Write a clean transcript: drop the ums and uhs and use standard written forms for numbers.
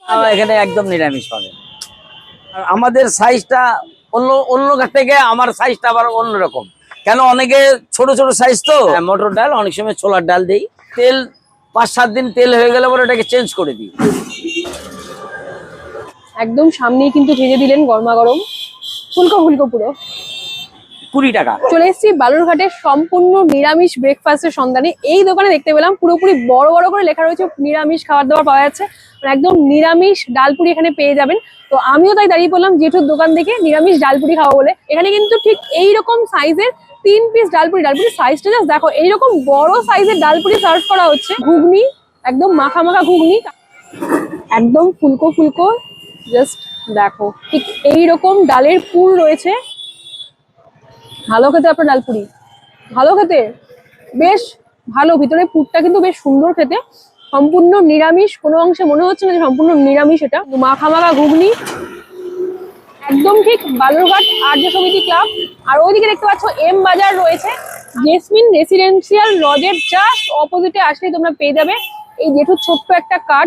এখানে একদম নিরামিষ পাবে। আর আমাদের সাইজটা অন্য থেকে আমার সাইজটা আবার অন্যরকম। কেন অনেকে ছোট ছোট সাইজ তো, মটর ডাল অনেক সময় ছোলার ডাল দিই, তেল 5-7 দিন তেল হয়ে গেলে পরে এটাকে চেঞ্জ করে দিই। একদম সামনেই কিন্তু ভেজে দিলেন গরমা গরম, ফুলকো ফুলকো পুরো। 20 টাকা। চলে এসেছি বালুরঘাটের সম্পূর্ণ নিরামিষ ব্রেকফাস্টের সন্ধানে। এই দোকানে দেখতে পেলাম পুরোপুরি বড় বড় করে লেখা রয়েছে নিরামিষ খাবার দাবার পাওয়া যাচ্ছে, মানে একদম নিরামিষ ডালপুরি এখানে পেয়ে যাবেন। তো আমিও তাই দাঁড়িয়ে পড়লাম জেঠুর দোকান থেকে নিরামিষ ডালপুরি খাওয়া বলে। এখানে কিন্তু ঠিক এইরকম সাইজের 3 পিস ডালপুরি সাইজটা জাস্ট দেখো, এইরকম বড় সাইজের ডালপুরি সার্ভ করা হচ্ছে। ঘুগনি একদম মাখা মাখা ঘুগনি, একদম ফুলকো ফুলকো, জাস্ট দেখো ঠিক এইরকম ডালের পুর রয়েছে। ভালো খেতে আপনার ডালপুরি, ভালো খেতে, বেশ ভালো। ভিতরে পুরটা কিন্তু বেশ সুন্দর খেতে, সম্পূর্ণ নিরামিষ, কোনো অংশে মনে হচ্ছে না যে সম্পূর্ণ নিরামিষ। এটা মাখা মাখা ঘুগনি, একদম ঠিক বালুরঘাট আর্য সমিতি ক্লাব। আর ওইদিকে দেখতে পাচ্ছ এম বাজার রয়েছে, জেসমিন রেসিডেন্সিয়াল লজের জাস্ট অপোজিটে আসলেই তোমরা পেয়ে যাবে এই জেঠুর ছোট্ট একটা কার্ট।